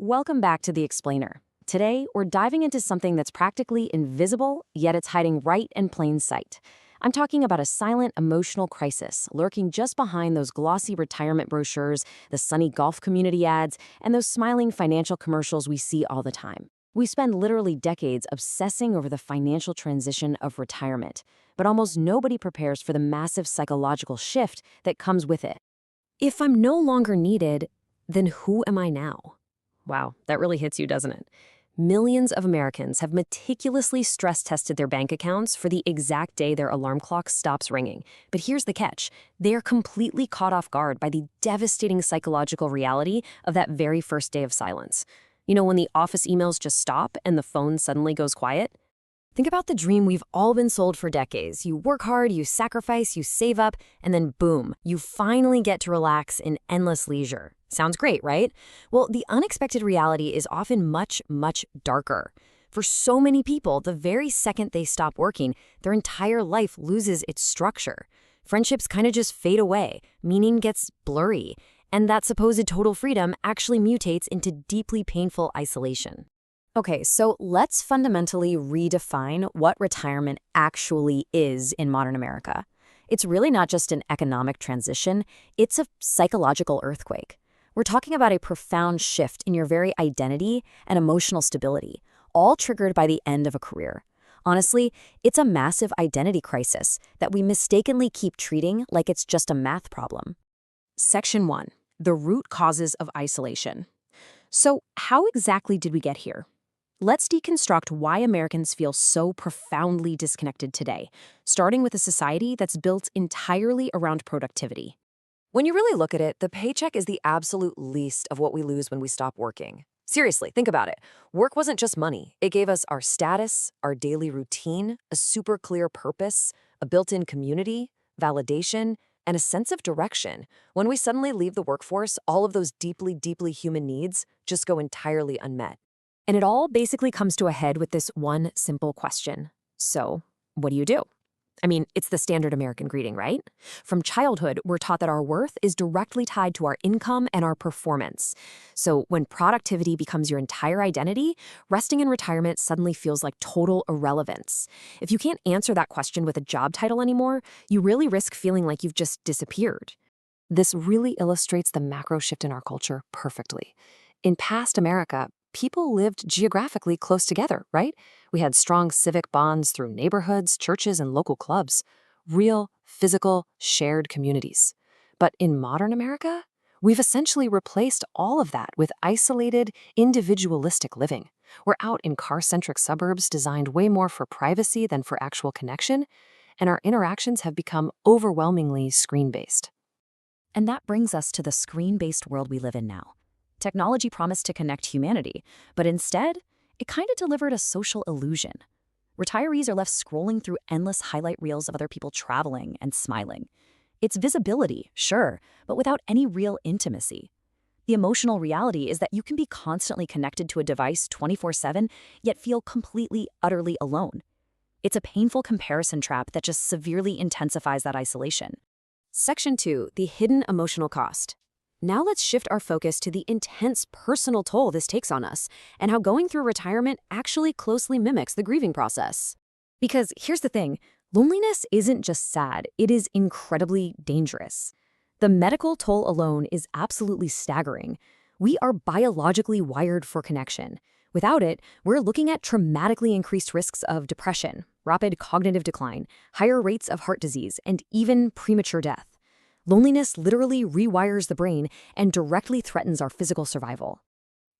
Welcome back to The Explainer. Today, we're diving into something that's practically invisible, yet it's hiding right in plain sight. I'm talking about a silent emotional crisis lurking just behind those glossy retirement brochures, the sunny golf community ads, and those smiling financial commercials we see all the time. We spend literally decades obsessing over the financial transition of retirement, but almost nobody prepares for the massive psychological shift that comes with it. If I'm no longer needed, then who am I now? Wow, that really hits you, doesn't it? Millions of Americans have meticulously stress-tested their bank accounts for the exact day their alarm clock stops ringing. But here's the catch. They are completely caught off guard by the devastating psychological reality of that very first day of silence. You know, when the office emails just stop and the phone suddenly goes quiet? Think about the dream we've all been sold for decades. You work hard, you sacrifice, you save up, and then boom, you finally get to relax in endless leisure. Sounds great, right? Well, the unexpected reality is often much, much darker. For so many people, the very second they stop working, their entire life loses its structure. Friendships kind of just fade away, meaning gets blurry, and that supposed total freedom actually mutates into deeply painful isolation. Okay, so let's fundamentally redefine what retirement actually is in modern America. It's really not just an economic transition, it's a psychological earthquake. We're talking about a profound shift in your very identity and emotional stability, all triggered by the end of a career. Honestly, it's a massive identity crisis that we mistakenly keep treating like it's just a math problem. Section 1. The root causes of isolation. So, how exactly did we get here? Let's deconstruct why Americans feel so profoundly disconnected today, starting with a society that's built entirely around productivity. When you really look at it, the paycheck is the absolute least of what we lose when we stop working. Seriously, think about it. Work wasn't just money. It gave us our status, our daily routine, a super clear purpose, a built-in community, validation, and a sense of direction. When we suddenly leave the workforce, all of those deeply, deeply human needs just go entirely unmet. And it all basically comes to a head with this one simple question. So, what do you do? I mean, it's the standard American greeting, right? From childhood, we're taught that our worth is directly tied to our income and our performance. So when productivity becomes your entire identity, resting in retirement suddenly feels like total irrelevance. If you can't answer that question with a job title anymore, you really risk feeling like you've just disappeared. This really illustrates the macro shift in our culture perfectly. In past America, people lived geographically close together, right? We had strong civic bonds through neighborhoods, churches, and local clubs. Real, physical, shared communities. But in modern America, we've essentially replaced all of that with isolated, individualistic living. We're out in car-centric suburbs designed way more for privacy than for actual connection, and our interactions have become overwhelmingly screen-based. And that brings us to the screen-based world we live in now. Technology promised to connect humanity, but instead, it kind of delivered a social illusion. Retirees are left scrolling through endless highlight reels of other people traveling and smiling. It's visibility, sure, but without any real intimacy. The emotional reality is that you can be constantly connected to a device 24/7, yet feel completely, utterly alone. It's a painful comparison trap that just severely intensifies that isolation. Section 2, the hidden emotional cost. Now let's shift our focus to the intense personal toll this takes on us and how going through retirement actually closely mimics the grieving process. Because here's the thing, loneliness isn't just sad, it is incredibly dangerous. The medical toll alone is absolutely staggering. We are biologically wired for connection. Without it, we're looking at dramatically increased risks of depression, rapid cognitive decline, higher rates of heart disease, and even premature death. Loneliness literally rewires the brain and directly threatens our physical survival.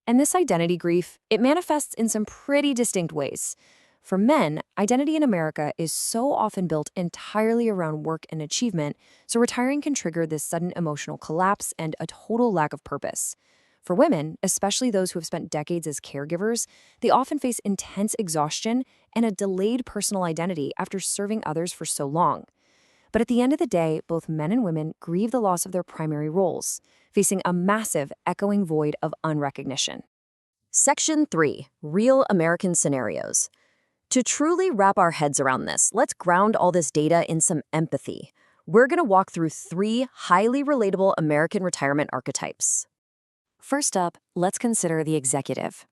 And this identity grief, it manifests in some pretty distinct ways. For men, identity in America is so often built entirely around work and achievement, so retiring can trigger this sudden emotional collapse and a total lack of purpose. For women, especially those who have spent decades as caregivers, they often face intense exhaustion and a delayed personal identity after serving others for so long. But at the end of the day, both men and women grieve the loss of their primary roles, facing a massive, echoing void of unrecognition. Section 3. Real American Scenarios. To truly wrap our heads around this, let's ground all this data in some empathy. We're going to walk through 3 highly relatable American retirement archetypes. First up, let's consider the executive.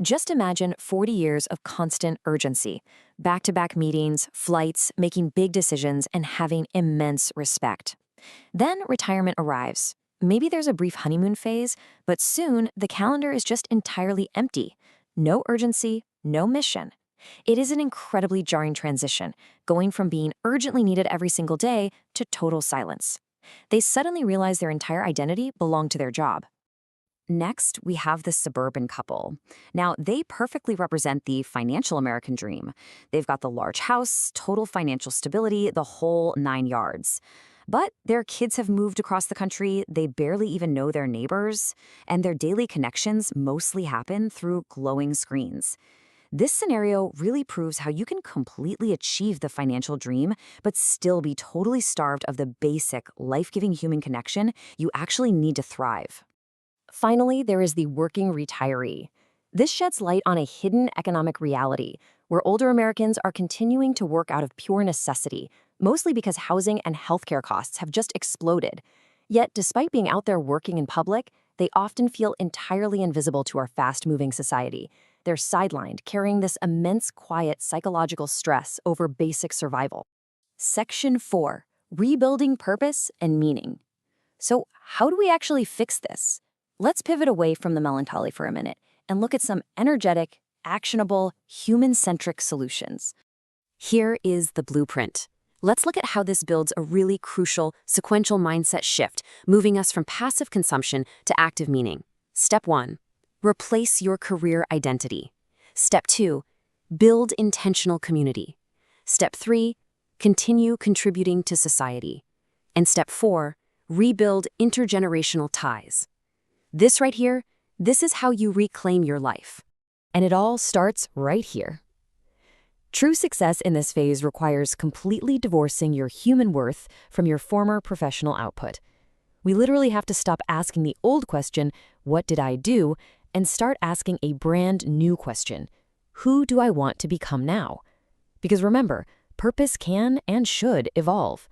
Just imagine 40 years of constant urgency, back-to-back meetings, flights, making big decisions, and having immense respect. Then retirement arrives. Maybe there's a brief honeymoon phase, but soon the calendar is just entirely empty. No urgency, no mission. It is an incredibly jarring transition, going from being urgently needed every single day to total silence. They suddenly realize their entire identity belonged to their job. Next, we have the suburban couple. Now, they perfectly represent the financial American dream. They've got the large house, total financial stability, the whole 9 yards. But their kids have moved across the country, they barely even know their neighbors, and their daily connections mostly happen through glowing screens. This scenario really proves how you can completely achieve the financial dream, but still be totally starved of the basic, life-giving human connection you actually need to thrive. Finally, there is the working retiree. This sheds light on a hidden economic reality where older Americans are continuing to work out of pure necessity, mostly because housing and healthcare costs have just exploded. Yet, despite being out there working in public, they often feel entirely invisible to our fast-moving society. They're sidelined, carrying this immense, quiet psychological stress over basic survival. Section 4. Rebuilding Purpose and Meaning. So, how do we actually fix this? Let's pivot away from the melancholy for a minute and look at some energetic, actionable, human-centric solutions. Here is the blueprint. Let's look at how this builds a really crucial, sequential mindset shift, moving us from passive consumption to active meaning. Step 1. Replace your career identity. Step 2. Build intentional community. Step 3. Continue contributing to society. And Step 4. Rebuild intergenerational ties. This right here, this is how you reclaim your life. And it all starts right here. True success in this phase requires completely divorcing your human worth from your former professional output. We literally have to stop asking the old question, what did I do, and start asking a brand new question, who do I want to become now? Because remember, purpose can and should evolve.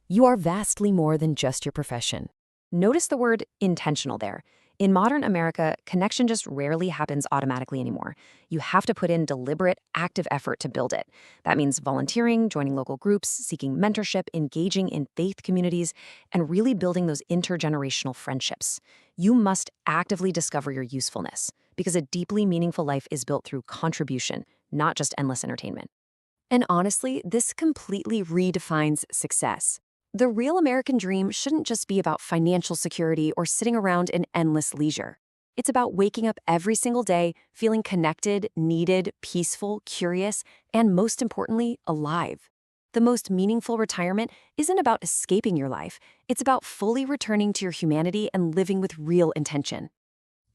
You are vastly more than just your profession. Notice the word intentional there. In modern America, connection just rarely happens automatically anymore. You have to put in deliberate, active effort to build it. That means volunteering, joining local groups, seeking mentorship, engaging in faith communities, and really building those intergenerational friendships. You must actively discover your usefulness, because a deeply meaningful life is built through contribution, not just endless entertainment. And honestly, this completely redefines success. The real American dream shouldn't just be about financial security or sitting around in endless leisure. It's about waking up every single day, feeling connected, needed, peaceful, curious, and most importantly, alive. The most meaningful retirement isn't about escaping your life. It's about fully returning to your humanity and living with real intention.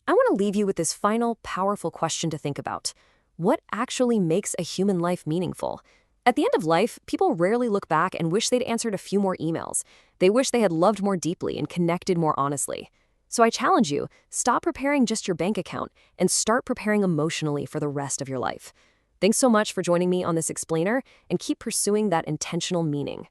I want to leave you with this final, powerful question to think about. What actually makes a human life meaningful? At the end of life, people rarely look back and wish they'd answered a few more emails. They wish they had loved more deeply and connected more honestly. So I challenge you, stop preparing just your bank account and start preparing emotionally for the rest of your life. Thanks so much for joining me on this explainer, and keep pursuing that intentional meaning.